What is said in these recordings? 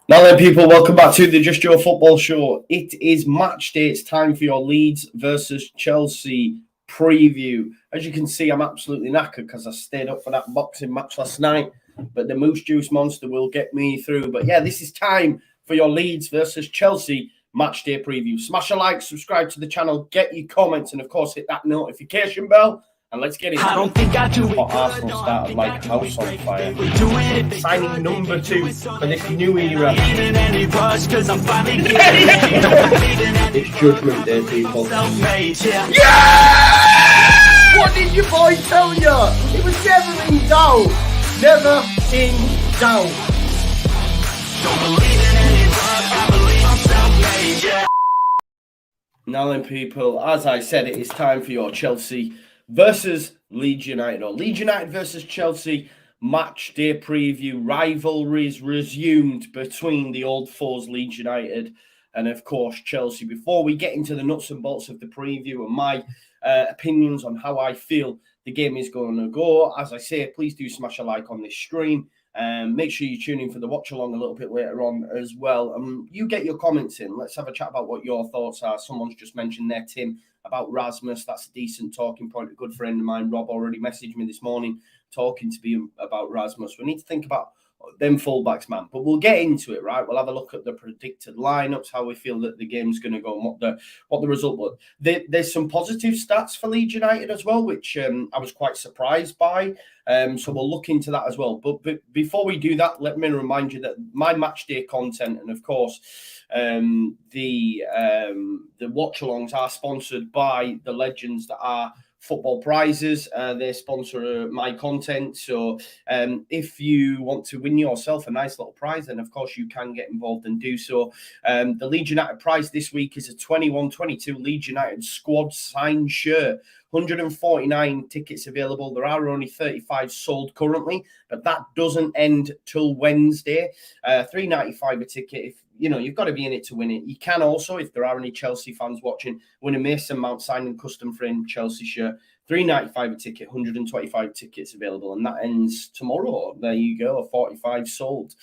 Now then, people, welcome back to the Just Joe Football Show. It is match day. It's time for your Leeds versus Chelsea preview. As you can see, I'm absolutely knackered because I stayed up for that boxing match last night, but the Moose Juice Monster will get me through. But yeah, this is time for your Leeds versus Chelsea match day preview. Smash a like, subscribe to the channel, get your comments, and of course, hit that notification bell. And let's get into it. Arsenal started like a house on fire. Signing number 2 for this new era. It's Judgment Day, people. Yeah! What did your boy tell you? It was never in doubt. Never in doubt. Don't believe in any luck, I believe I'm self-made, yeah. Now then, people, as I said, it is time for your Chelsea versus Leeds United, or Leeds United versus Chelsea match day preview. Rivalries resumed between the old foes Leeds United and of course Chelsea. Before we get into the nuts and bolts of the preview and my opinions on how I feel the game is going to go, as I say, please do smash a like on this stream. Make sure you tune in for the watch along a little bit later on as well. You get your comments in. Let's have a chat about what your thoughts are. Someone's just mentioned there, Tim, about Rasmus. That's a decent talking point. A good friend of mine, Rob, already messaged me this morning talking to me about Rasmus. We need to think about them fullbacks, man. But we'll get into it, right? We'll have a look at the predicted lineups, how we feel that the game's going to go, and what the result was. There's some positive stats for Leeds United as well, which I was quite surprised by. So we'll look into that as well. But before we do that, let me remind you that my match day content and of course the watch-alongs are sponsored by the legends that are Football Prizes. They sponsor my content. So if you want to win yourself a nice little prize, then of course you can get involved and do so. The Leeds United prize this week is a 21-22 Leeds United squad signed shirt. 149 tickets available. There are only 35 sold currently, but that doesn't end till Wednesday. $3.95 a ticket. If you know, you've got to be in it to win it. You can also, if there are any Chelsea fans watching, win a Mason Mount signed and custom frame Chelsea shirt. $3.95 a ticket, 125 tickets available, and that ends tomorrow. There you go, 45 sold.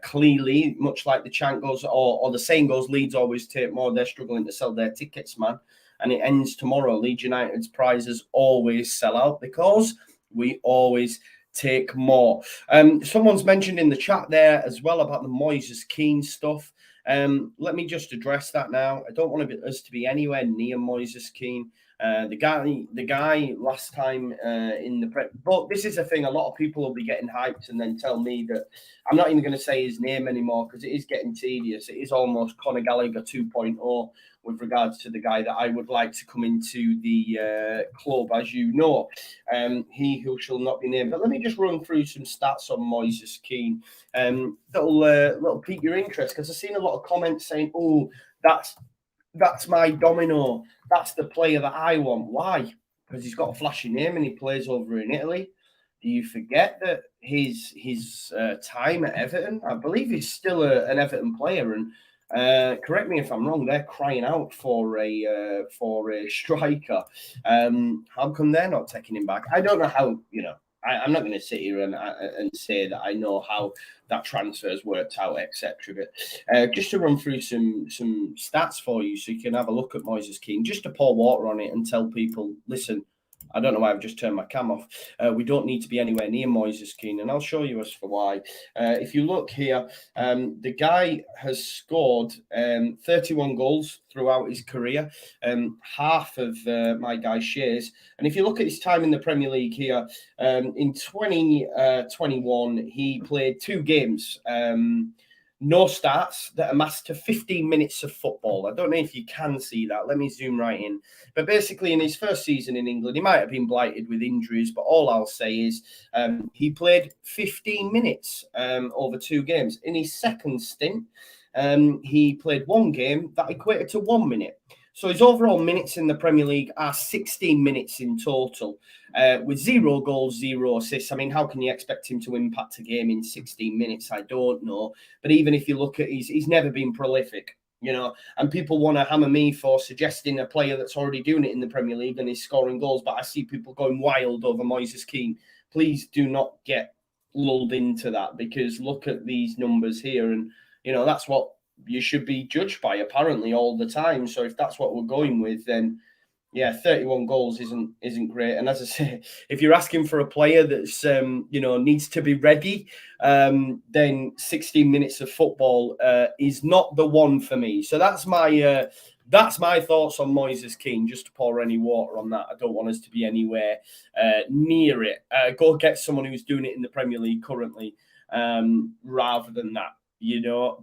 Clearly, much like the chant goes, or the saying goes, Leeds always take more. They're struggling to sell their tickets, man. And it ends tomorrow. Leeds United's prizes always sell out because we always take more. Someone's mentioned in the chat there as well about the Moise Kean stuff. Let me just address that now. I don't want us to be anywhere near Moise Kean. The guy last time in the prep, but this is the thing. A lot of people will be getting hyped and then tell me that I'm not even going to say his name anymore because it is getting tedious. It is almost Conor Gallagher 2.0 with regards to the guy that I would like to come into the club, as you know, he who shall not be named. But let me just run through some stats on Moise Kean. That'll pique your interest because I've seen a lot of comments saying, "Oh, that's my domino. That's the player that I want." Why? Because he's got a flashy name and he plays over in Italy. Do you forget that his time at Everton? I believe he's still an Everton player. And correct me if I'm wrong. They're crying out for a striker. How come they're not taking him back? I don't know how. You know, I'm not going to sit here and say that I know how that transfer's worked out, etc. But just to run through some stats for you so you can have a look at Moise Kean, just to pour water on it and tell people, listen, I don't know why I've just turned my cam off. We don't need to be anywhere near Moise Kean, and I'll show you as for why. If you look here, the guy has scored 31 goals throughout his career, half of my guy's shares. And if you look at his time in the Premier League here, in 2021, he played 2 games. No starts that amassed to 15 minutes of football. I don't know if you can see that. Let me zoom right in. But basically, in his first season in England, he might have been blighted with injuries, but all I'll say is he played 15 minutes over 2 games. In his second stint, he played 1 game that equated to 1 minute. So his overall minutes in the Premier League are 16 minutes in total, with 0 goals, 0 assists. I mean, how can you expect him to impact a game in 16 minutes? I don't know. But even if you look at, he's never been prolific, you know, and people want to hammer me for suggesting a player that's already doing it in the Premier League and is scoring goals. But I see people going wild over Moise Kean. Please do not get lulled into that, because look at these numbers here. And that's what you should be judged by apparently all the time. So if that's what we're going with, then yeah, 31 goals isn't great. And as I say, if you're asking for a player that's needs to be ready, then 16 minutes of football is not the one for me. So that's my thoughts on Moise Kean. Just to pour any water on that, I don't want us to be anywhere near it. Go get someone who's doing it in the Premier League currently, rather than that.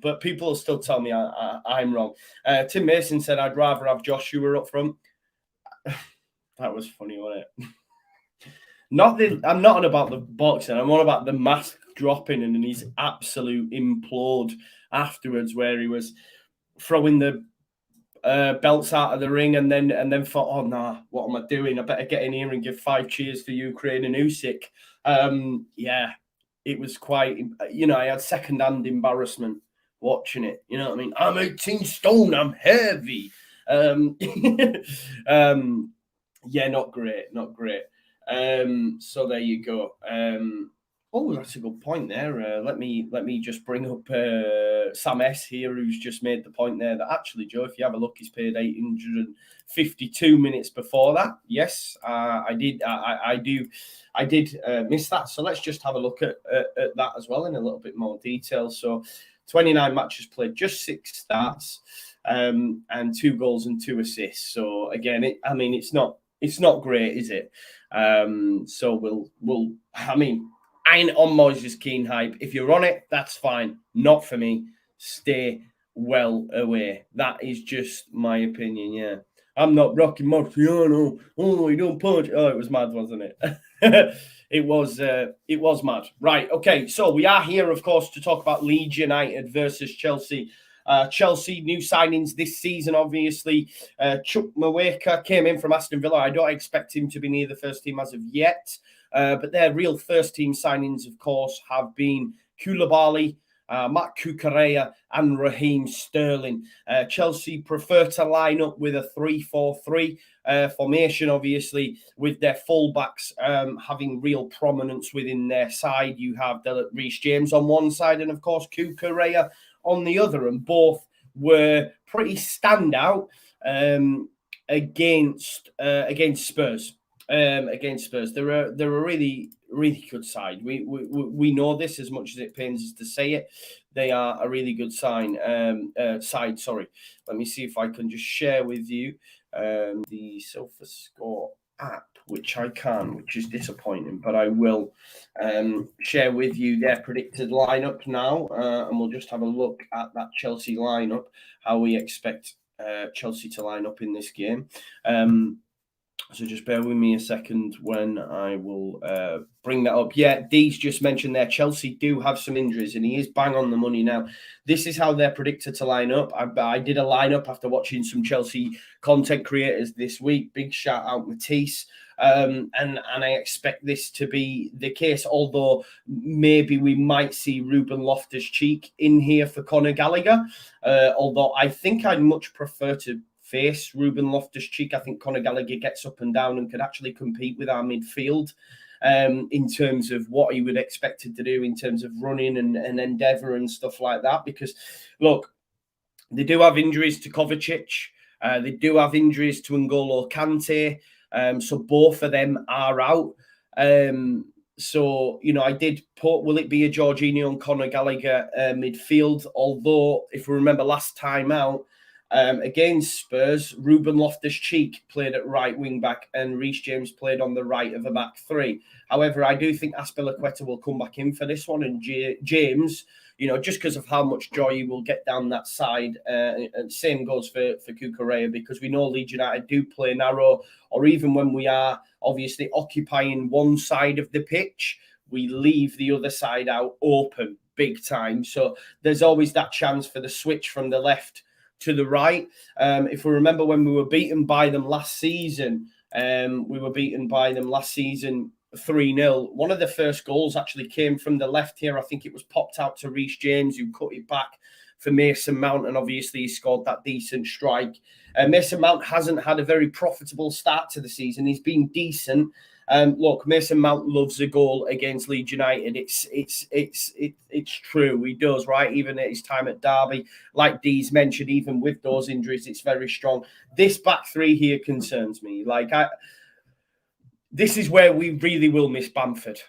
But people will still tell me I'm wrong. Tim Mason said I'd rather have Joshua up front. That was funny, wasn't it? I'm not on about the boxing. I'm on about the mask dropping and his absolute implode afterwards, where he was throwing the belts out of the ring and then thought, oh nah, what am I doing? I better get in here and give 5 cheers for Ukraine and Usyk. Yeah, it was quite. I had second-hand embarrassment watching it. You know what I mean? I'm 18 stone. I'm heavy. Yeah, not great. So there you go. Oh, that's a good point there. Let me just bring up Sam S here, who's just made the point there that actually, Joe, if you have a look, he's played 852 minutes before that. Yes, I did. I did miss that. So let's just have a look at that as well in a little bit more detail. So 29 matches played, just 6 starts. And 2 goals and 2 assists. So again, it's not great, is it? So I ain't on Moise Kean hype. If you're on it, that's fine. Not for me. Stay well away. That is just my opinion. Yeah, I'm not Rocky Marciano. Oh, you don't punch. Oh, it was mad, wasn't it? It was mad. Right. Okay. So we are here, of course, to talk about Leeds United versus Chelsea. Chelsea, new signings this season, obviously. Chuck Mweka came in from Aston Villa. I don't expect him to be near the first team as of yet. But their real first team signings, of course, have been Koulibaly, Matt Cucurella and Raheem Sterling. Chelsea prefer to line up with a 3-4-3 formation, obviously, with their fullbacks having real prominence within their side. You have Reece James on one side and, of course, Cucurella on the other, and both were pretty standout against Spurs. Against Spurs, they're a really good side. We know this, as much as it pains us to say it. They are a really good side. Sorry, let me see if I can just share with you the SofaScore app, which I can, which is disappointing, but I will share with you their predicted lineup now, and we'll just have a look at that Chelsea lineup, how we expect Chelsea to line up in this game. So just bear with me a second when I will bring that up. Yeah, Dee's just mentioned there, Chelsea do have some injuries, and he is bang on the money now. This is how they're predicted to line up. I did a lineup after watching some Chelsea content creators this week. Big shout out Matisse. And I expect this to be the case, although maybe we might see Ruben Loftus-Cheek in here for Conor Gallagher. Although I think I'd much prefer to face Ruben Loftus-Cheek. I think Conor Gallagher gets up and down and could actually compete with our midfield in terms of what he would expect to do in terms of running and endeavour and stuff like that. Because, look, they do have injuries to Kovacic. They do have injuries to N'Golo Kante. So both of them are out. So, I did put, will it be a Jorginho and Conor Gallagher midfield? Although, if we remember last time out, against Spurs, Ruben Loftus-Cheek played at right wing back and Reece James played on the right of a back 3. However, I do think Azpilicueta will come back in for this one, and James, just because of how much joy he will get down that side. And same goes for Cucurella, because we know Leeds United do play narrow, or even when we are obviously occupying one side of the pitch, we leave the other side out open big time. So there's always that chance for the switch from the left to the right. If we remember when we were beaten by them last season, 3-0. One of the first goals actually came from the left here. I think it was popped out to Reece James, who cut it back for Mason Mount, and obviously he scored that decent strike. Mason Mount hasn't had a very profitable start to the season. He's been decent, Look, Mason Mount loves a goal against Leeds United. It's true. He does, right? Even at his time at Derby, like Dee's mentioned, even with those injuries, it's very strong. This back three here concerns me. This is where we really will miss Bamford.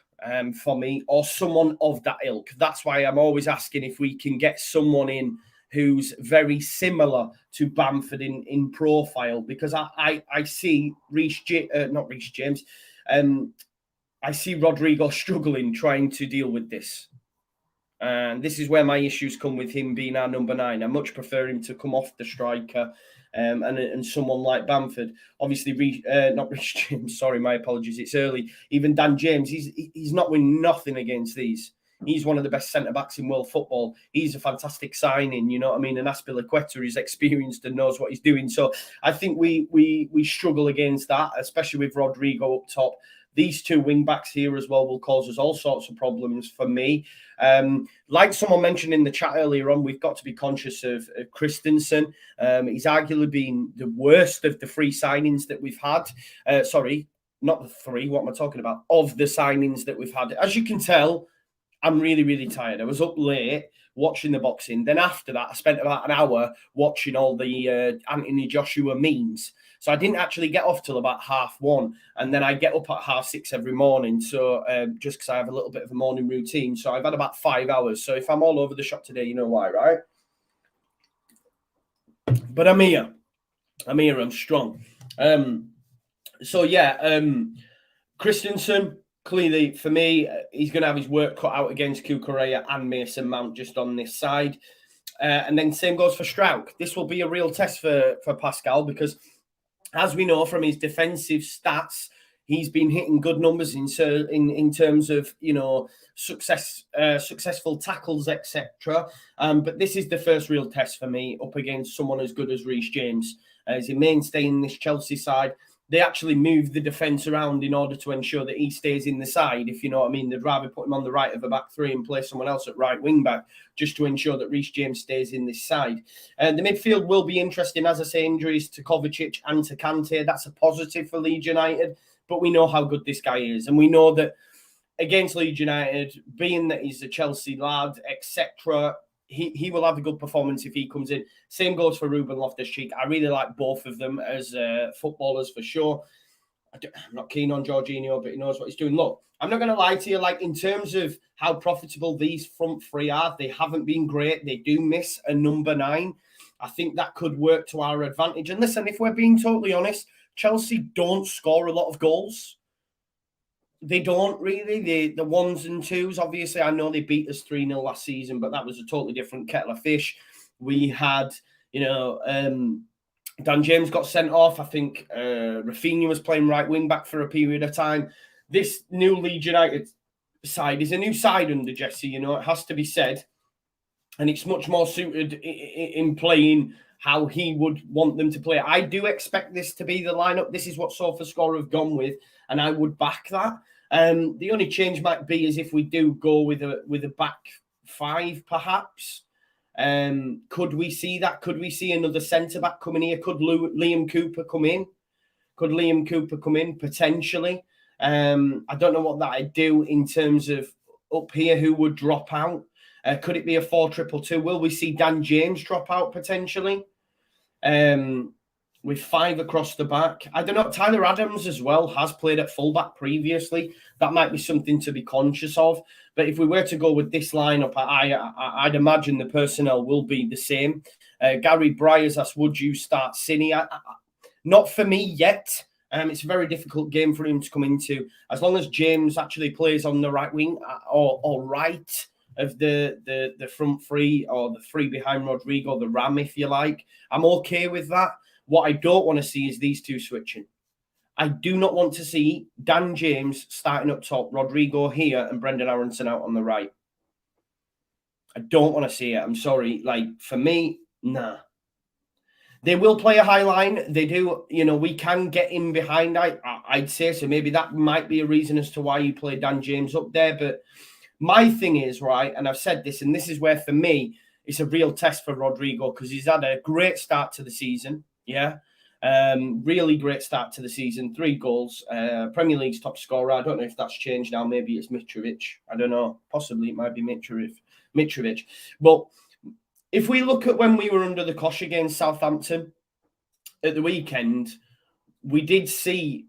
For me, or someone of that ilk. That's why I'm always asking if we can get someone in who's very similar to Bamford in profile, because I see not Reece James. I see Rodrigo struggling trying to deal with this. And this is where my issues come with him being our number 9. I much prefer him to come off the striker and someone like Bamford. Obviously, not Reece James, sorry, my apologies, it's early. Even Dan James, he's not winning nothing against these. He's one of the best centre-backs in world football. He's a fantastic signing, you know what I mean? And Aspilicueta is experienced and knows what he's doing. So I think we struggle against that, especially with Rodrigo up top. These two wing-backs here as well will cause us all sorts of problems for me. Like someone mentioned in the chat earlier on, we've got to be conscious of Christensen. He's arguably been the worst of the 3 signings that we've had. Sorry, not the 3, what am I talking about? Of the signings that we've had. As you can tell, I'm really, really tired. I was up late watching the boxing. Then after that, I spent about an hour watching all the Anthony Joshua memes. So I didn't actually get off till about 1:30. And then I get up at 6:30 every morning. So just because I have a little bit of a morning routine. So I've had about 5 hours. So if I'm all over the shop today, you know why, right? But I'm here. I'm strong. Christensen, clearly, for me, he's going to have his work cut out against Cucurella and Mason Mount just on this side. And then same goes for Strauch. This will be a real test for Pascal because, as we know from his defensive stats, he's been hitting good numbers in terms of, you know, successful tackles, etc. But this is the first real test for me up against someone as good as Reece James. He's a mainstay in this Chelsea side. They actually move the defence around in order to ensure that he stays in the side, if you know what I mean. They'd rather put him on the right of a back 3 and play someone else at right wing back just to ensure that Reece James stays in this side. The midfield will be interesting. As I say, injuries to Kovacic and to Kante. That's a positive for Leeds United, but we know how good this guy is. And we know that against Leeds United, being that he's a Chelsea lad, etc., he will have a good performance if he comes in. Same goes for Ruben Loftus-Cheek. I really like both of them as footballers for sure. I'm not keen on Jorginho, but he knows what he's doing. Look, I'm not going to lie to you. Like, in terms of how profitable these front 3 are, they haven't been great. They do miss a number 9. I think that could work to our advantage. And listen, if we're being totally honest, Chelsea don't score a lot of goals. They don't really. The 1s and 2s, obviously, I know they beat us 3-0 last season, but that was a totally different kettle of fish. We had, Dan James got sent off. I think Rafinha was playing right wing back for a period of time. This new Leeds United side is a new side under Jesse, it has to be said. And it's much more suited in playing how he would want them to play. I do expect this to be the lineup. This is what SofaScore have gone with, and I would back that. The only change might be is if we do go with a back 5, perhaps. Could we see that? Could we see another centre-back coming here? Could Liam Cooper come in? Potentially? I don't know what that'd do in terms of up here, who would drop out. Could it be a 4-2-2? Will we see Dan James drop out potentially? With 5 across the back. I don't know. Tyler Adams as well has played at fullback previously. That might be something to be conscious of. But if we were to go with this lineup, I'd imagine the personnel will be the same. Gary Bryers asks, would you start Cine? Not for me yet. It's a very difficult game for him to come into. As long as James actually plays on the right wing or right of the front 3 or the 3 behind Rodrigo, the Ram, if you like, I'm okay with that. What I don't want to see is these two switching. I do not want to see Dan James starting up top, Rodrigo here, and Brendan Aronson out on the right. I don't want to see it. I'm sorry. For me, nah. They will play a high line. They do. We can get in behind, I'd say. So maybe that might be a reason as to why you play Dan James up there. But my thing is, right, and I've said this, and this is where, for me, it's a real test for Rodrigo because he's had a great start to the season. Yeah. Really great start to the season. 3 goals. Premier League's top scorer. I don't know if that's changed now. Maybe it's Mitrovic. I don't know. Possibly it might be Mitrovic. But if we look at when we were under the cosh against Southampton at the weekend, we did see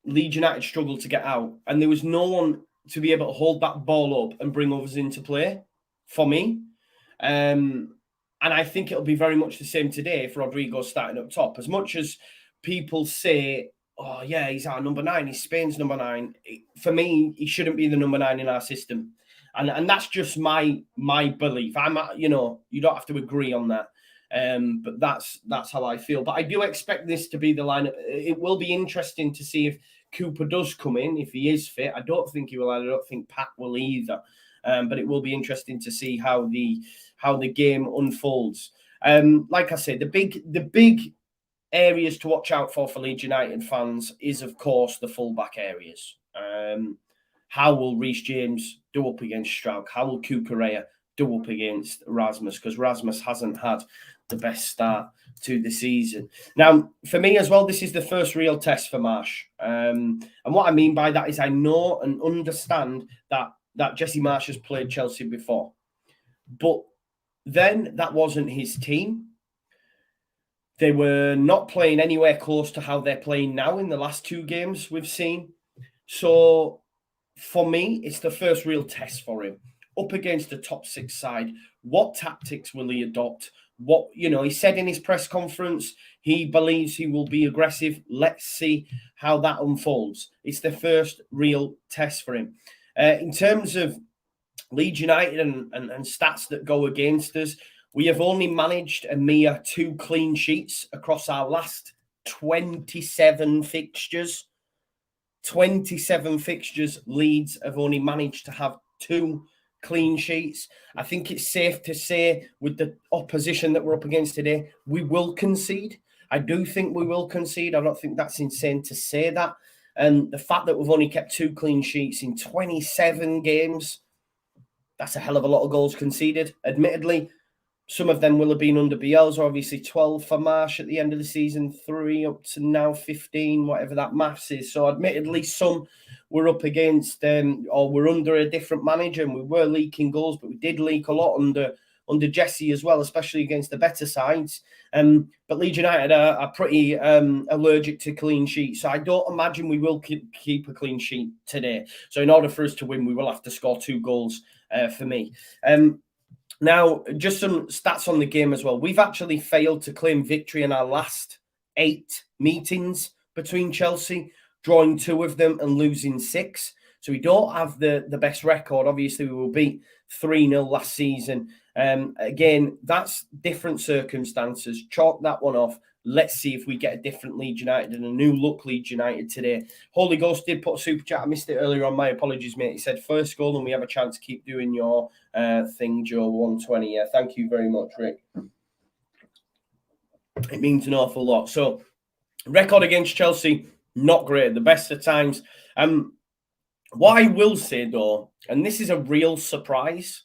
Leeds United struggle to get out, and there was no one to be able to hold that ball up and bring others into play for me. And I think it'll be very much the same today if Rodrigo's starting up top. As much as people say, oh, yeah, he's our number 9, he's Spain's number 9. For me, he shouldn't be the number 9 in our system. And that's just my belief. You don't have to agree on that. But that's how I feel. But I do expect this to be the lineup. It will be interesting to see if Cooper does come in, if he is fit. I don't think he will. I don't think Pat will either. But it will be interesting to see how the game unfolds. Like I said, the big areas to watch out for Leeds United fans is, of course, the fullback areas. How will Reece James do up against Struijk? How will Cucurella do up against Rasmus? Because Rasmus hasn't had the best start to the season. Now, for me as well, this is the first real test for Marsh. And what I mean by that is I know and understand that Jesse Marsh has played Chelsea before. But then that wasn't his team. They were not playing anywhere close to how they're playing now in the last 2 games we've seen. So for me, it's the first real test for him. Up against the top 6 side, what tactics will he adopt? He said in his press conference, he believes he will be aggressive. Let's see how that unfolds. It's the first real test for him. In terms of Leeds United and stats that go against us, we have only managed a mere 2 clean sheets across our last 27 fixtures. 27 fixtures, Leeds have only managed to have 2 clean sheets. I think it's safe to say with the opposition that we're up against today, we will concede. I do think we will concede. I don't think that's insane to say that. And the fact that we've only kept 2 clean sheets in 27 games, that's a hell of a lot of goals conceded. Admittedly, some of them will have been under Bielsa, obviously 12 for Marsh at the end of the season, 3 up to now 15, whatever that maths is. So admittedly, some were up against or were under a different manager, and we were leaking goals, but we did leak a lot under Jesse as well, especially against the better sides. But Leeds United are pretty allergic to clean sheets. So I don't imagine we will keep a clean sheet today. So in order for us to win, we will have to score 2 goals for me. Now, just some stats on the game as well. We've actually failed to claim victory in our last 8 meetings between Chelsea, drawing 2 of them and losing 6. So we don't have the best record. Obviously, we were beat 3-0 last season. Again, that's different circumstances. Chalk that one off. Let's see if we get a different Leeds United and a new look Leeds United today. Holy Ghost did put a super chat. I missed it earlier on. My apologies, mate. He said, first goal and we have a chance to keep doing your thing, Joe. 120. Yeah, thank you very much, Rick. It means an awful lot. So, record against Chelsea, not great. The best of times. What I will say, though, and this is a real surprise,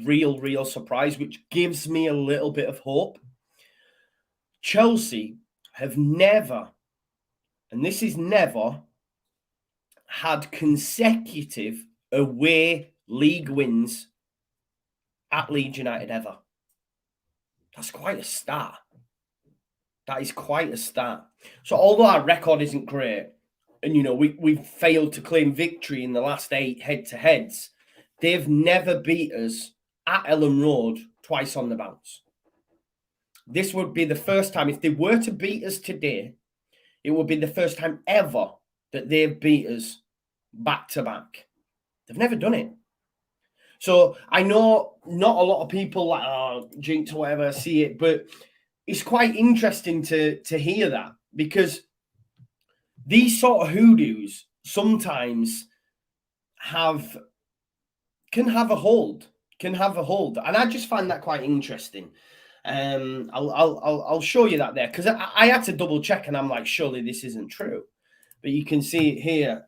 real surprise, which gives me a little bit of hope. Chelsea have never, and this is never, had consecutive away league wins at Leeds United ever. That's quite a start. That is quite a start. So although our record isn't great, and we've failed to claim victory in the last 8 head-to-heads, they've never beat us at Ellen Road twice on the bounce. This would be the first time, if they were to beat us today, it would be the first time ever that they've beat us back-to-back. They've never done it. So I know not a lot of people jinx or whatever see it, but it's quite interesting to hear that, because these sort of hoodoos sometimes can have a hold. And I just find that quite interesting. I'll show you that there, because I had to double check and I'm like, surely this isn't true. But you can see it here,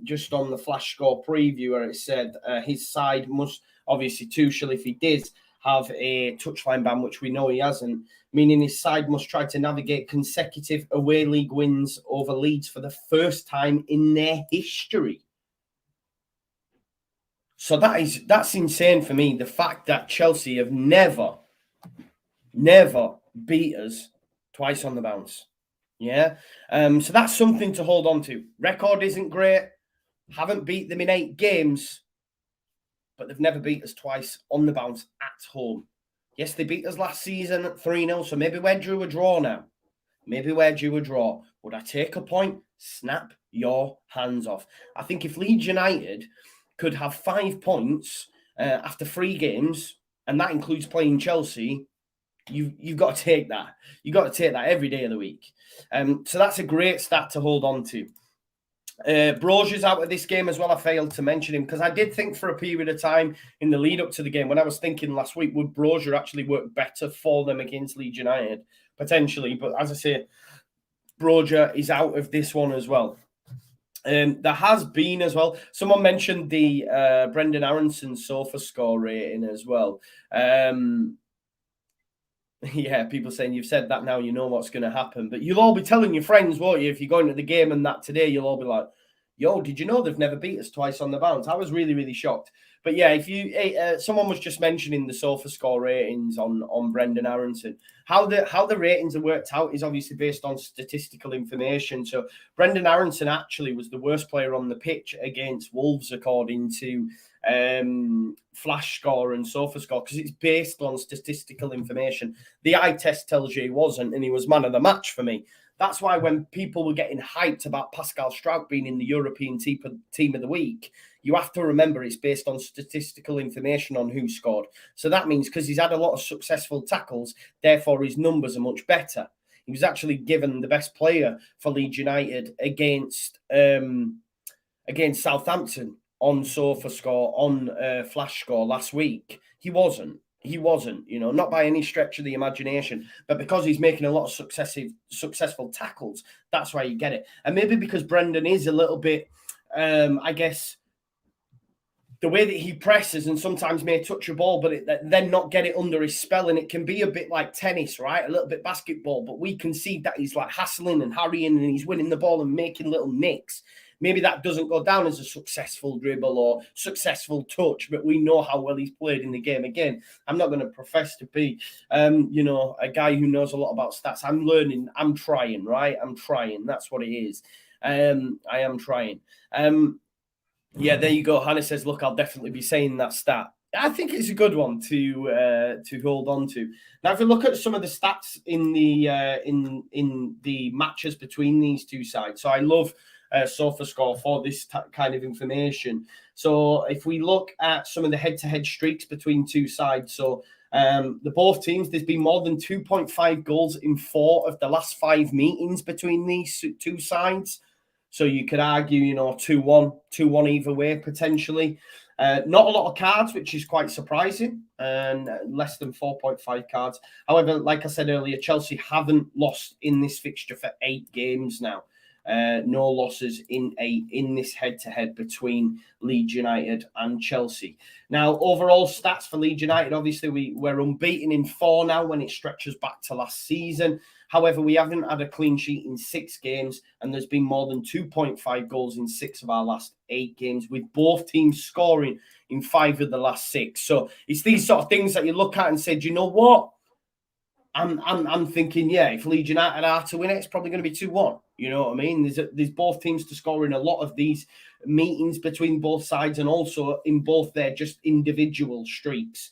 just on the flash score preview where it said his side must, obviously Tuchel, if he did have a touchline ban, which we know he hasn't, meaning his side must try to navigate consecutive away league wins over Leeds for the first time in their history. So that's insane for me. The fact that Chelsea have never beat us twice on the bounce. Yeah. So that's something to hold on to. Record isn't great. Haven't beat them in 8 games, but they've never beat us twice on the bounce at home. Yes, they beat us last season at 3-0, so maybe we're due a draw now. Maybe we're due a draw. Would I take a point? Snap your hands off. I think if Leeds United could have 5 points after 3 games, and that includes playing Chelsea, you've got to take that. You've got to take that every day of the week. So that's a great stat to hold on to. Brogier's out of this game as well. I failed to mention him because I did think for a period of time in the lead up to the game, when I was thinking last week, would Brogier actually work better for them against Leeds United? Potentially. But as I say, Brogier is out of this one as well. There has been as well, someone mentioned the Brendan Aronson sofa score rating as well. Yeah, people saying you've said that now, you know what's going to happen. But you'll all be telling your friends, won't you? If you're going to the game and that today, you'll all be like, yo, did you know they've never beat us twice on the bounce? I was really, really shocked. But yeah, if you someone was just mentioning the sofa score ratings on Brendan Aronson. How the ratings are worked out is obviously based on statistical information. So Brendan Aronson actually was the worst player on the pitch against Wolves, according to Flash Score and Sofa Score, because it's based on statistical information. The eye test tells you he wasn't, and he was man of the match for me. That's why when people were getting hyped about Pascal Struijk being in the European team of the week, you have to remember it's based on statistical information on who scored. So that means because he's had a lot of successful tackles, therefore his numbers are much better. He was actually given the best player for Leeds United against Southampton on Sofa Score, on Flash Score last week. He wasn't, not by any stretch of the imagination, but because he's making a lot of successful tackles, that's why you get it. And maybe because Brendan is a little bit, I guess, the way that he presses and sometimes may touch a ball, but then not get it under his spell. And it can be a bit like tennis, right? A little bit basketball, but we can see that he's like hassling and harrying and he's winning the ball and making little nicks. Maybe that doesn't go down as a successful dribble or successful touch, but we know how well he's played in the game. Again, I'm not going to profess to be, a guy who knows a lot about stats. I'm learning. I'm trying, right? I'm trying. That's what it is. I am trying. Yeah, there you go. Hannah says, look, I'll definitely be saying that stat. I think it's a good one to hold on to. Now, if you look at some of the stats in the matches between these two sides, so I love Sofa Score for this kind of information. So if we look at some of the head-to-head streaks between two sides, so the both teams, there's been more than 2.5 goals in 4 of the last 5 meetings between these two sides. So you could argue, 2-1 either way, potentially. Not a lot of cards, which is quite surprising, and less than 4.5 cards. However, like I said earlier, Chelsea haven't lost in this fixture for 8 games now. No losses in this head-to-head between Leeds United and Chelsea. Now, overall stats for Leeds United, obviously we're unbeaten in 4 now when it stretches back to last season. However, we haven't had a clean sheet in 6 games, and there's been more than 2.5 goals in 6 of our last 8 games, with both teams scoring in 5 of the last 6. So it's these sort of things that you look at and say, do you know what? I'm thinking, yeah, if Leeds United are to win it, it's probably going to be 2-1. You know what I mean? There's both teams to score in a lot of these meetings between both sides, and also in both their just individual streaks.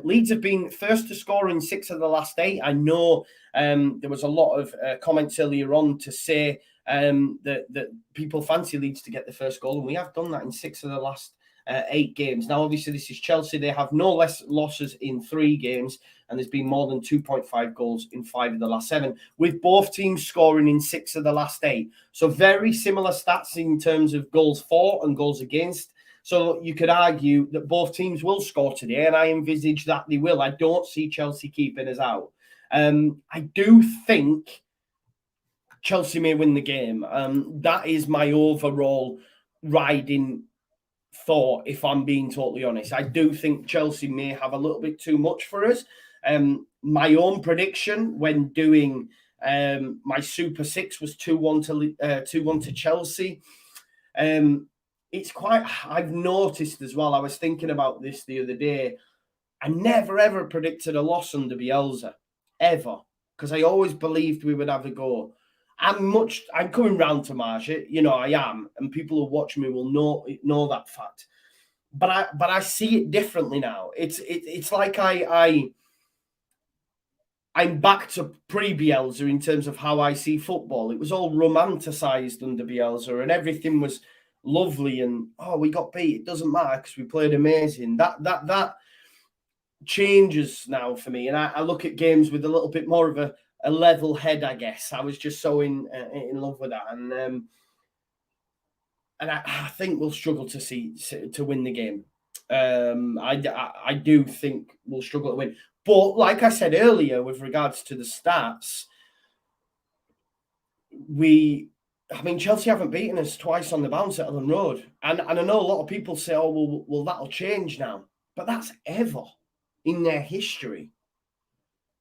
Leeds have been first to score in 6 of the last 8. I know there was a lot of comments earlier on to say that people fancy Leeds to get the first goal, and we have done that in 6 of the last 8 games. Now, obviously, this is Chelsea. They have no less losses in 3 games, and there's been more than 2.5 goals in 5 of the last 7, with both teams scoring in 6 of the last 8. So very similar stats in terms of goals for and goals against. So you could argue that both teams will score today, and I envisage that they will. I don't see Chelsea keeping us out. I do think Chelsea may win the game. That is my overall riding thought, if I'm being totally honest. I do think Chelsea may have a little bit too much for us. My own prediction when doing my Super Six was 2-1 to Chelsea. It's quite. I've noticed as well. I was thinking about this the other day. I never ever predicted a loss under Bielsa, ever, because I always believed we would have a go. I'm coming round to Marsh, you know, I am, and people who watch me will know that fact. But I see it differently now. It's like I'm back to pre-Bielsa in terms of how I see football. It was all romanticized under Bielsa, and everything was lovely. And we got beat. It doesn't matter because we played amazing. That changes now for me, and I look at games with a little bit more of a level head, I guess. I was just so in love with that, and I think we'll struggle to win the game. I do think we'll struggle to win, but like I said earlier, with regards to the stats, Chelsea haven't beaten us twice on the bounce at Ellen Road, and I know a lot of people say, well, that'll change now, but that's ever in their history.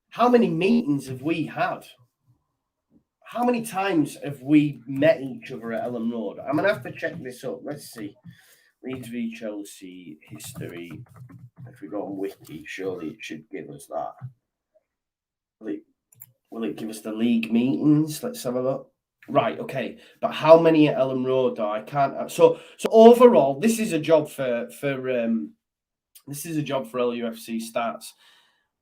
How many meetings have we had? How many times have we met each other at Ellen Road? I'm going to have to check this up. Let's see. Leeds v Chelsea history. If we go on Wiki, surely it should give us that. Will it give us the league meetings? Let's have a look. Right, okay. But how many at Ellen Road? I can't. So overall, this is a job for LUFC stats.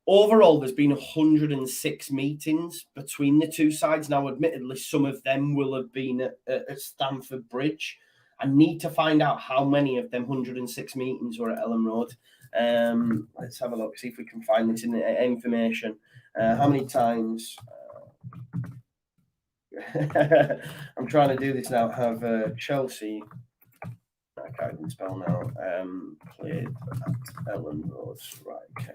Overall, there's been 106 meetings between the two sides. Now, admittedly, some of them will have been at Stamford Bridge. I need to find out how many of them 106 meetings were at Ellen Road. Let's have a look, see if we can find this in the information. How many times? I'm trying to do this now. Have Chelsea... I can't even spell now. Played at Ellen Road. Right, okay.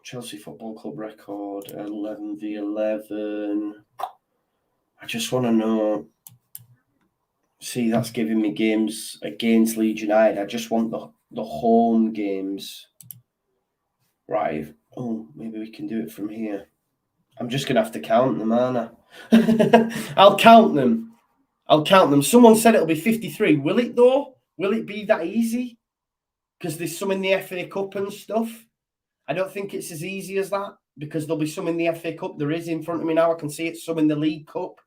Chelsea Football Club record 11 v 11. I just want to know. See, that's giving me games against Leeds United. I just want the home games. Right. Oh, maybe we can do it from here. I'm just going to have to count them, aren't I? I'll count them. Someone said it'll be 53. Will it, though? Will it be that easy? Because there's some in the FA Cup and stuff. I don't think it's as easy as that, because there'll be some in the FA Cup. There is in front of me now. I can see it. Some in the League Cup.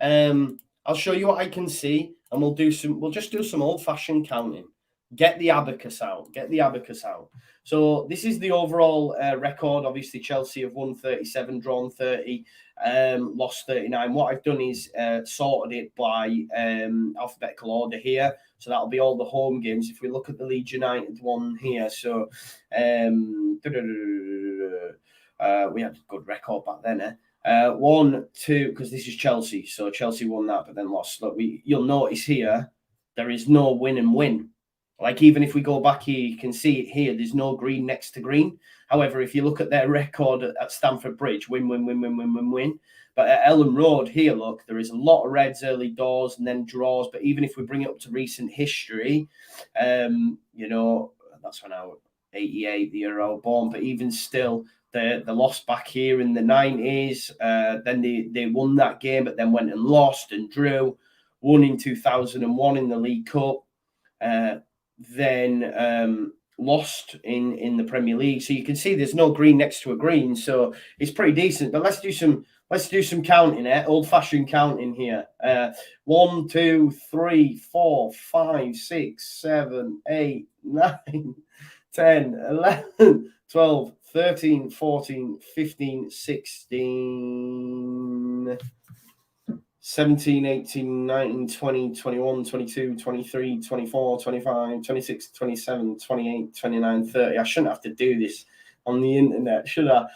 I'll show you what I can see, and we'll just do some old-fashioned counting. Get the abacus out. So this is the overall record. Obviously, Chelsea have won 37, drawn 30, lost 39. What I've done is sorted it by alphabetical order here. So that'll be all the home games. If we look at the Leeds United one here, so we had a good record back then, 1, 2, because this is Chelsea. So Chelsea won that, but then lost. Look, you'll notice here, there is no win and win. Like, even if we go back here, you can see it here. There's no green next to green. However, if you look at their record at Stamford Bridge, win. But at Ellen Road here, look, there is a lot of reds early doors and then draws. But even if we bring it up to recent history, you know, that's when I was 88, the year I was born. But even still, the loss back here in the 90s, then they won that game, but then went and lost and drew, won in 2001 in the League Cup. Then lost in the Premier League. So you can see there's no green next to a green. So it's pretty decent. But let's do some counting, old-fashioned counting here. 1, 2, 3, 4, 5, 6, 7, 8, 9, 10, 11, 12, 13, 14, 15, 16... 17, 18, 19, 20, 21, 22, 23, 24, 25, 26, 27, 28, 29, 30. I shouldn't have to do this on the internet, should I?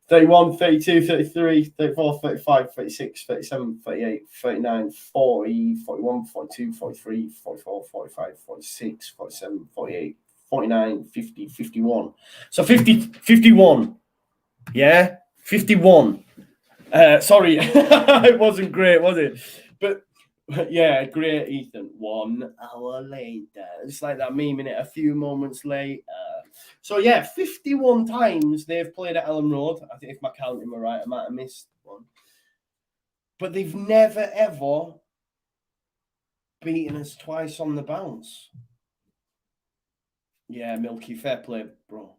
31, 32, 33, 34, 35, 36, 37, 38, 39, 40, 41, 42, 43, 44, 45, 46, 47, 48, 49, 50, 51. So 51. Yeah? 51. Sorry, it wasn't great, was it? But Yeah, great, Ethan. 1 hour later. It's like that meme in it, a few moments later. So, yeah, 51 times they've played at Ellen Road. I think if my counting were right, I might have missed one. But they've never, ever beaten us twice on the bounce. Yeah, Milky, fair play, bro.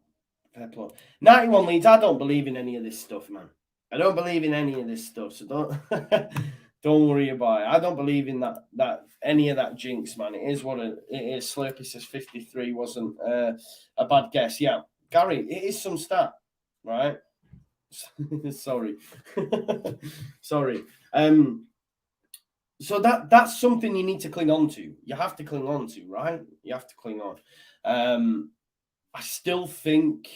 Fair play. 91 Leeds, I don't believe in any of this stuff, man. I don't believe in any of this stuff, so don't don't worry about it. I don't believe in that any of that jinx, man. It is what it is. Slurpy says 53 wasn't a bad guess. Yeah, Gary, it is some stat, right? Sorry, sorry. So that's something you need to cling on to. You have to cling on to, right? You have to cling on. I still think.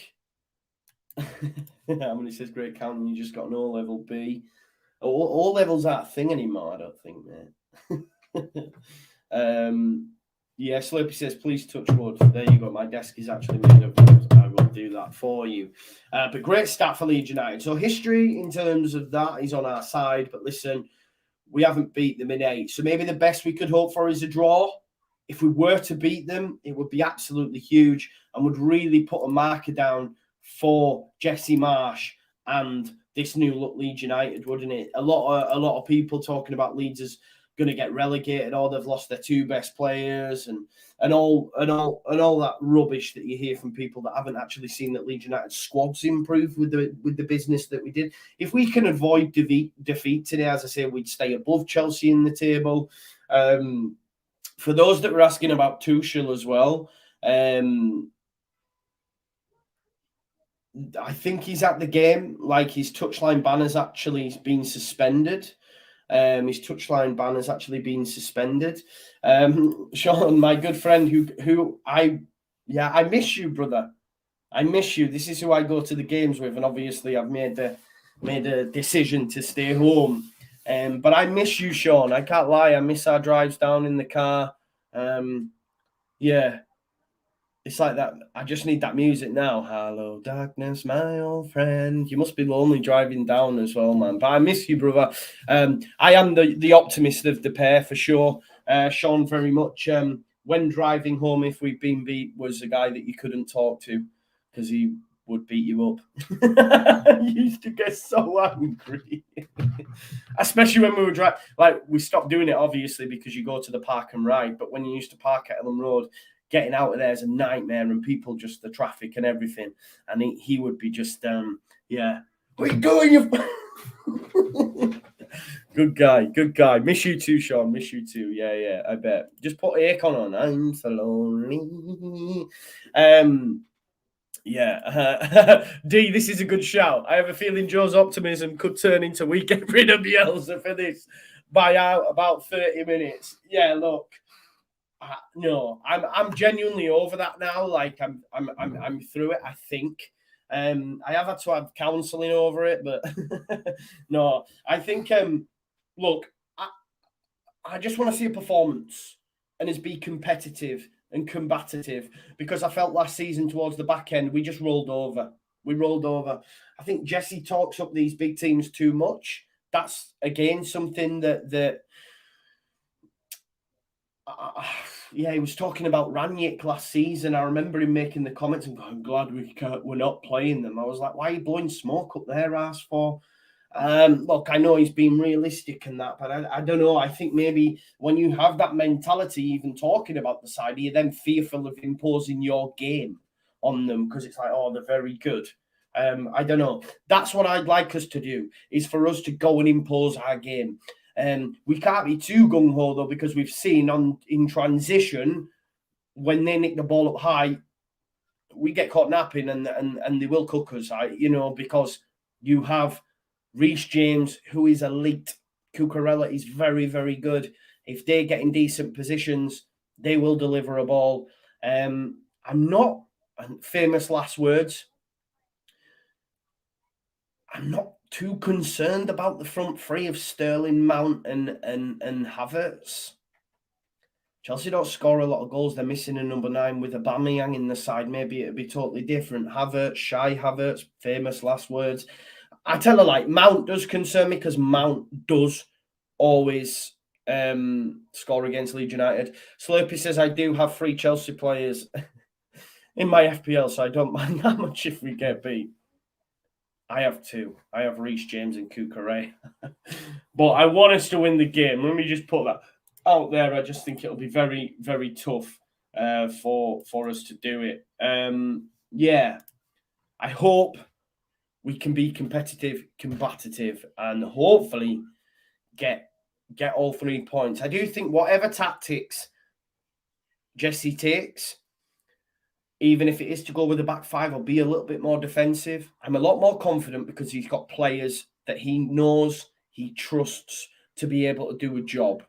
How many says great counting? You just got an O-level B. All levels aren't a thing anymore, I don't think, mate. Yeah, Slurpy says, please touch wood. There you go. My desk is actually made of wood. I will do that for you. But great stat for Leeds United. So history in terms of that is on our side. But listen, we haven't beat them in 8. So maybe the best we could hope for is a draw. If we were to beat them, it would be absolutely huge and would really put a marker down for Jesse Marsh and this new look Leeds United, wouldn't it? A lot of people talking about Leeds as going to get relegated, or they've lost their 2 best players, and all that rubbish that you hear from people that haven't actually seen that Leeds United squads improve with the business that we did. If we can avoid defeat today, as I say, we'd stay above Chelsea in the table. For those that were asking about Tuchel as well, I think he's at the game. Like, his touchline banner's actually been suspended. His touchline banner's actually been suspended. Sean, my good friend, who I miss you, brother. I miss you. This is who I go to the games with, and obviously I've made a decision to stay home. But I miss you, Sean. I can't lie. I miss our drives down in the car. Yeah. It's like that. I just need that music now. Hello, darkness, my old friend. You must be lonely driving down as well, man. But I miss you, brother. I am the optimist of the pair for sure. Sean, very much. When driving home, if we've been beat, was a guy that you couldn't talk to because he would beat you up. You used to get so angry, especially when we were driving. Like, we stopped doing it obviously because you go to the park and ride. But when you used to park at Ellen Road, getting out of there is a nightmare, and people just the traffic and everything. And he would be just, yeah. What are you doing? Good guy. Miss you too, Sean. Miss you too. Yeah, I bet. Just put Akon on. I'm so lonely. Yeah. D, this is a good shout. I have a feeling Joe's optimism could turn into we get rid of Bielsa for this by about 30 minutes. Yeah, look. No, I'm genuinely over that now. Like, I'm through it, I think. I have had to have counselling over it, but no, I think look, I just want to see a performance and it's be competitive and combative, because I felt last season towards the back end we just rolled over. We rolled over. I think Jesse talks up these big teams too much. That's again something that yeah, he was talking about Ranić last season. I remember him making the comments and going, I'm glad we're not playing them. I was like, why are you blowing smoke up their ass for? Look, I know he's being realistic and that, but I don't know. I think maybe when you have that mentality, even talking about the side, you're then fearful of imposing your game on them because it's like, oh, they're very good. I don't know. That's what I'd like us to do, is for us to go and impose our game. We can't be too gung-ho, though, because we've seen in transition, when they nick the ball up high, we get caught napping and they will cook us, because you have Reece James, who is elite. Cucurella is very, very good. If they get in decent positions, they will deliver a ball. I'm not, famous last words, I'm not too concerned about the front three of Sterling, Mount and Havertz. Chelsea don't score a lot of goals. They're missing a number 9 with Aubameyang in the side. Maybe it'd be totally different. Havertz, famous last words. I tell her, like, Mount does concern me because Mount does always score against Leeds United. Slurpy says, I do have 3 Chelsea players in my FPL, so I don't mind that much if we get beat. I have 2. I have Reece James and Cucurella. But I want us to win the game. Let me just put that out there. I just think it'll be very, very tough for us to do it. Yeah, I hope we can be competitive, combative, and hopefully get all 3 points. I do think whatever tactics Jesse takes, even if it is to go with the back 5 or be a little bit more defensive, I'm a lot more confident because he's got players that he knows, he trusts to be able to do a job.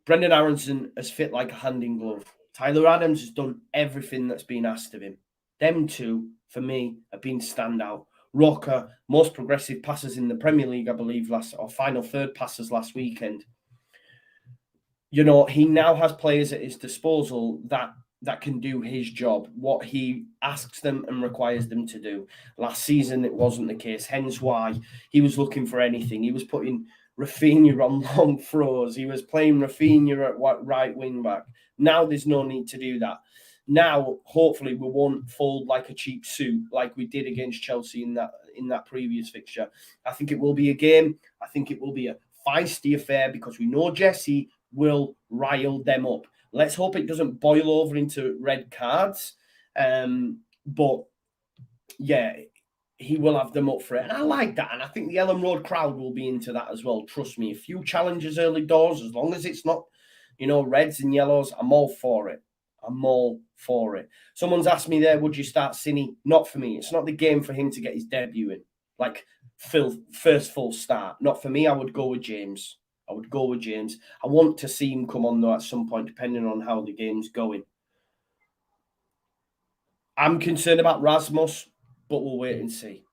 Brendan Aronson has fit like a hand in glove. Tyler Adams has done everything that's been asked of him. Them 2, for me, have been standout. Rocker, most progressive passers in the Premier League, I believe, final third passers last weekend. You know, he now has players at his disposal that can do his job, what he asks them and requires them to do. Last season, it wasn't the case, hence why he was looking for anything. He was putting Rafinha on long throws. He was playing Rafinha at right wing back. Now there's no need to do that. Now, hopefully, we won't fold like a cheap suit like we did against Chelsea in that previous fixture. I think it will be a game. I think it will be a feisty affair because we know Jesse will rile them up. Let's hope it doesn't boil over into red cards. But, yeah, he will have them up for it. And I like that. And I think the Ellen Road crowd will be into that as well. Trust me, a few challenges early doors, as long as it's not, reds and yellows, I'm all for it. I'm all for it. Someone's asked me there, would you start Cine? Not for me. It's not the game for him to get his debut in. Like, first full start. Not for me. I would go with James. I want to see him come on, though, at some point, depending on how the game's going. I'm concerned about Rasmus, but we'll wait and see.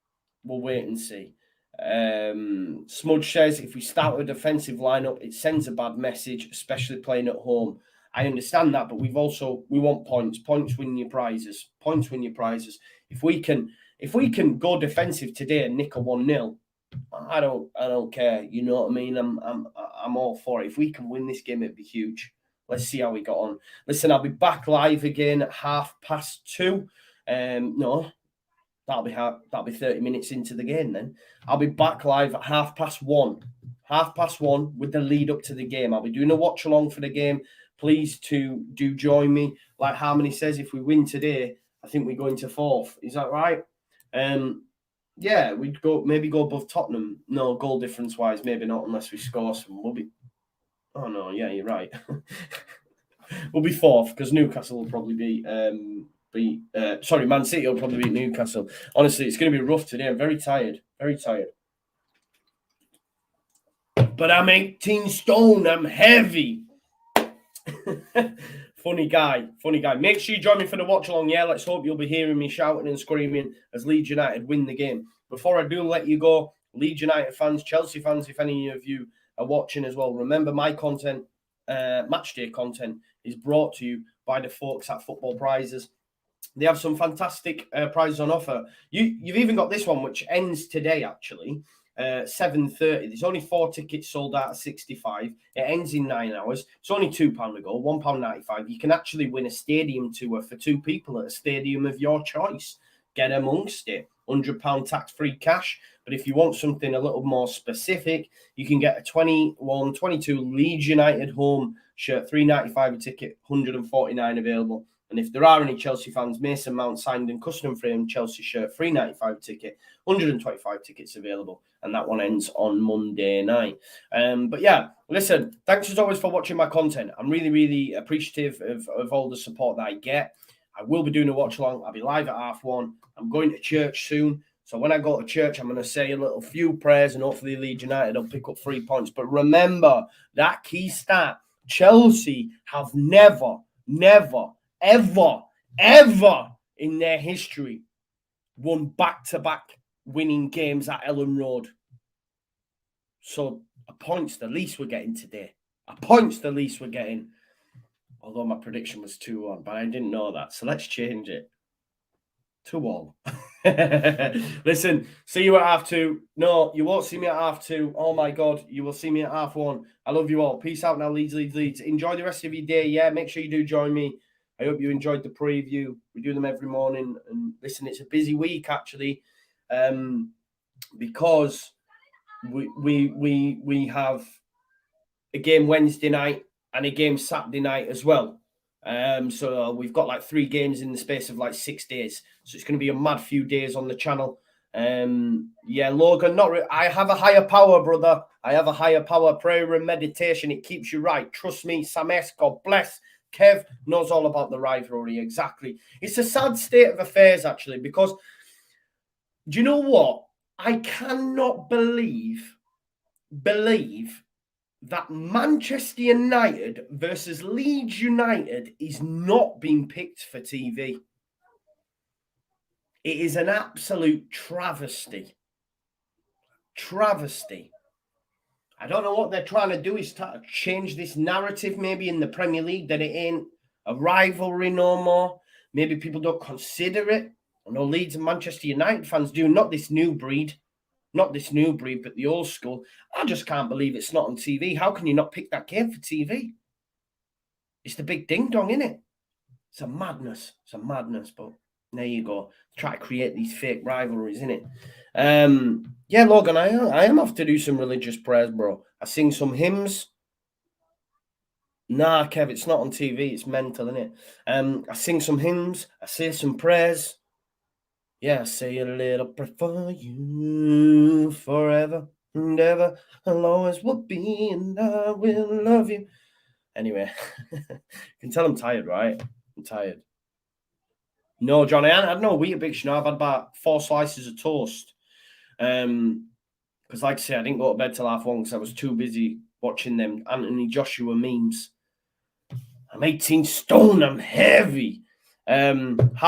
Smudge says, if we start with a defensive lineup, it sends a bad message, especially playing at home. I understand that, but we want points. Points win your prizes. If we can go defensive today and nick a 1-0, I don't care. You know what I mean? I'm all for it. If we can win this game, it'd be huge. Let's see how we got on. Listen, I'll be back live again at 2:30. No, that'll be 30 minutes into the game then. I'll be back live at 1:30. 1:30 with the lead up to the game. I'll be doing a watch along for the game. Please do join me. Like Harmony says, if we win today, I think we go into 4th. Is that right? Yeah, we'd go above Tottenham. No, goal difference wise, maybe not unless we score some. Oh no, yeah, you're right. We'll be 4th because Newcastle will probably Man City will probably beat Newcastle. Honestly, it's going to be rough today. I'm very tired. But I'm 18 stone. I'm heavy. Funny guy. Make sure you join me for the watch along. Yeah, let's hope you'll be hearing me shouting and screaming as Leeds United win the game. Before I do let you go, Leeds United fans, Chelsea fans, if any of you are watching as well, remember my content, Matchday content, is brought to you by the folks at Football Prizes. They have some fantastic prizes on offer. You've even got this one, which ends today, actually. 7:30. There's only 4 tickets sold out at 65. It ends in 9 hours. It's only £2 to go, £1.95. You can actually win a stadium tour for 2 people at a stadium of your choice. Get amongst it. £100 tax-free cash. But if you want something a little more specific, you can get a 21-22 Leeds United home shirt, £3.95 a ticket, £149 available. And if there are any Chelsea fans, Mason Mount signed and custom framed Chelsea shirt, £3.95 a ticket, 125 tickets available. And that one ends on Monday night. But yeah, listen, thanks as always for watching my content. I'm really, really appreciative of all the support that I get. I will be doing a watch along. I'll be live at 1:30. I'm going to church soon. So when I go to church, I'm going to say a few prayers and hopefully Leeds United will pick up 3 points. But remember that key stat, Chelsea have never, ever in their history won back-to-back winning games at Ellen Road. So a point's the least we're getting today. Although my prediction was 2-1, but I didn't know that. So let's change it. 2-all. Listen, see you at half two. No, you won't see me at half two. Oh my God, you will see me at half one. I love you all. Peace out now, Leeds, Leeds, Leeds. Enjoy the rest of your day. Yeah, make sure you do join me. I hope you enjoyed the preview. We do them every morning. And listen, it's a busy week actually, because we have a game Wednesday night and a game Saturday night as well. So we've got like 3 games in the space of like 6 days. So it's going to be a mad few days on the channel. Yeah, Logan, I have a higher power, brother. I have a higher power. Prayer and meditation, it keeps you right. Trust me, Sam S, God bless. Kev knows all about the rivalry. Exactly. It's a sad state of affairs, actually, because do you know what? I cannot believe that Manchester United versus Leeds United is not being picked for TV. It is an absolute travesty. Travesty. I don't know what they're trying to do is change this narrative maybe in the Premier League that it ain't a rivalry no more. Maybe people don't consider it. I know Leeds and Manchester United fans do, not this new breed. Not this new breed, but the old school. I just can't believe it's not on TV. How can you not pick that game for TV? It's the big ding-dong, isn't it? It's a madness. It's a madness, but there you go. Try to create these fake rivalries, isn't it? Yeah, Logan, I am off to do some religious prayers, bro. I sing some hymns. Nah, Kev, it's not on TV. It's mental, isn't it? I sing some hymns. I say some prayers. Yeah, say a little prayer for you forever and ever. I'll always will be and I will love you. Anyway, you can tell I'm tired, right? I'm tired. No, Johnny, I had no Weetabix. I've had about 4 slices of toast. Because like I say, I didn't go to bed till half 1 because I was too busy watching them Anthony Joshua memes. I'm 18 stone. I'm heavy. Not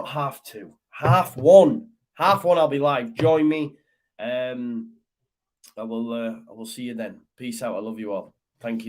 half 2. Half 1. Half 1 I'll be live. Join me. I will see you then. Peace out. I love you all. Thank you.